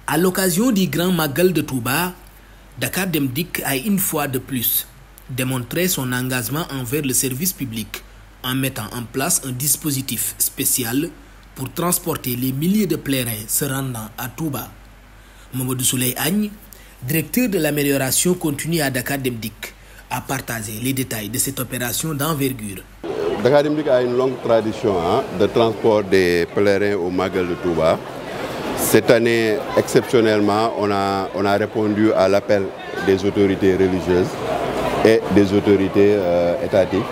À l'occasion du Grand Magal de Touba, Dakar Dem Dikk a une fois de plus démontré son engagement envers le service public en mettant en place un dispositif spécial pour transporter les milliers de pèlerins se rendant à Touba. Mamadou Souley Agne, directeur de l'amélioration continue à Dakar Dem Dikk, a partagé les détails de cette opération d'envergure. Dakar Dem Dikk a une longue tradition de transport des pèlerins au Magal de Touba. Cette année, exceptionnellement, on a répondu à l'appel des autorités religieuses et des autorités étatiques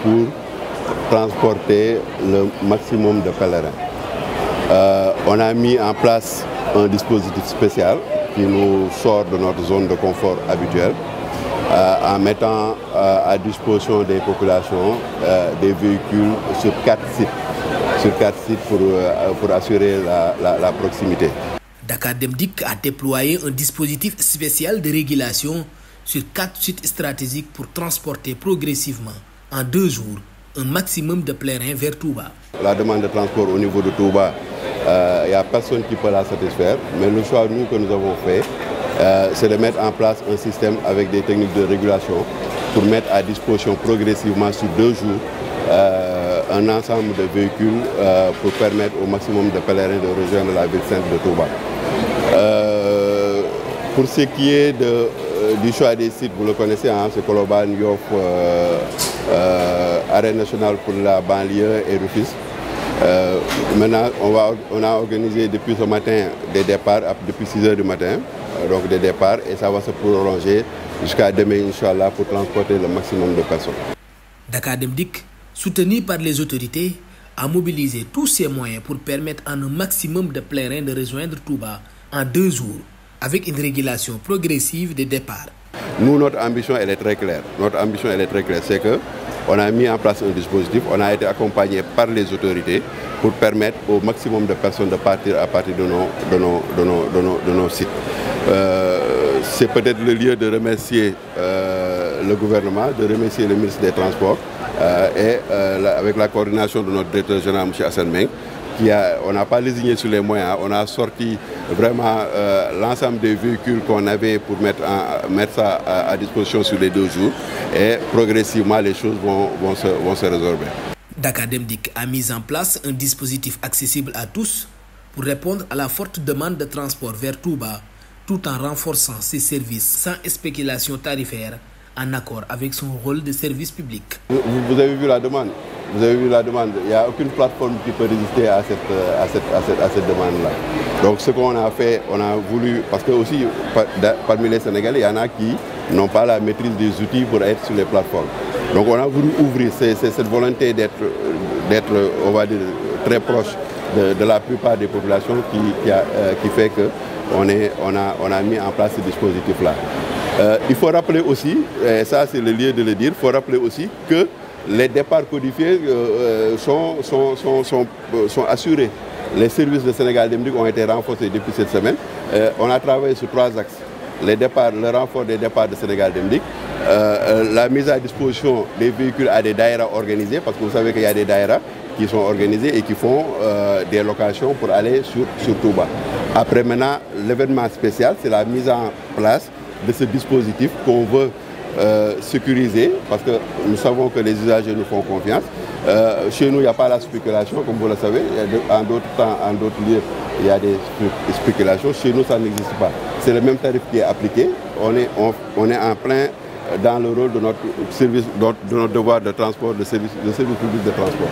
pour transporter le maximum de pèlerins. On a mis en place un dispositif spécial qui nous sort de notre zone de confort habituelle en mettant à disposition des populations des véhicules sur 4 sites. Pour assurer la proximité. Dakar Dem Dikk a déployé un dispositif spécial de régulation sur 4 sites stratégiques pour transporter progressivement en 2 jours un maximum de pèlerins vers Touba. La demande de transport au niveau de Touba, il n'y a personne qui peut la satisfaire, mais le choix que nous avons fait, c'est de mettre en place un système avec des techniques de régulation pour mettre à disposition progressivement sur 2 jours un ensemble de véhicules pour permettre au maximum de pèlerins de rejoindre la ville sainte de Touba. Pour ce qui est du choix des sites, vous le connaissez, c'est Colobane, Yoff, Arène nationale pour la banlieue et Rufisque. Maintenant, on a organisé depuis ce matin des départs, depuis 6 h du matin, donc des départs, et ça va se prolonger jusqu'à demain, Inch'Allah, pour transporter le maximum de personnes. Dakar Dem Dikk, soutenu par les autorités, a mobilisé tous ses moyens pour permettre à un maximum de pèlerins de rejoindre Touba en 2 jours, avec une régulation progressive des départs. Nous, notre ambition, elle est très claire. Notre ambition, elle est très claire. C'est qu'on a mis en place un dispositif, on a été accompagné par les autorités pour permettre au maximum de personnes de partir à partir de nos sites. C'est peut-être le lieu de remercier le gouvernement, de remercier le ministre des Transports, avec la coordination de notre directeur général, M. Hassan Meng, on n'a pas lésigné sur les moyens, on a sorti vraiment l'ensemble des véhicules qu'on avait pour mettre ça à disposition sur les 2 jours, et progressivement les choses vont se résorber. Dakar Dem Dikk a mis en place un dispositif accessible à tous pour répondre à la forte demande de transport vers Touba, tout en renforçant ses services sans spéculation tarifaire, en accord avec son rôle de service public. Vous avez vu la demande. Vous avez vu la demande. Il n'y a aucune plateforme qui peut résister à cette demande-là. Donc ce qu'on a fait, on a voulu, parce que aussi parmi les Sénégalais, il y en a qui n'ont pas la maîtrise des outils pour être sur les plateformes. Donc on a voulu ouvrir cette volonté d'être, on va dire, très proche de la plupart des populations qui fait qu'on a mis en place ce dispositif-là. Il faut rappeler aussi, et ça c'est le lieu de le dire, il faut rappeler aussi que les départs codifiés sont assurés. Les services de Sénégal Dem Dikk ont été renforcés depuis cette semaine. On a travaillé sur 3 axes. Le renfort des départs de Sénégal Dem Dikk, la mise à disposition des véhicules à des daïras organisés, parce que vous savez qu'il y a des daïras qui sont organisés et qui font des locations pour aller sur Touba. Après maintenant, l'événement spécial, c'est la mise en place de ce dispositif qu'on veut sécuriser, parce que nous savons que les usagers nous font confiance. Chez nous, il n'y a pas la spéculation, comme vous le savez. En d'autres temps, en d'autres lieux, il y a des spéculations. Chez nous, ça n'existe pas. C'est le même tarif qui est appliqué. On est en plein dans le rôle de notre service, de notre devoir de transport, de service public de transport.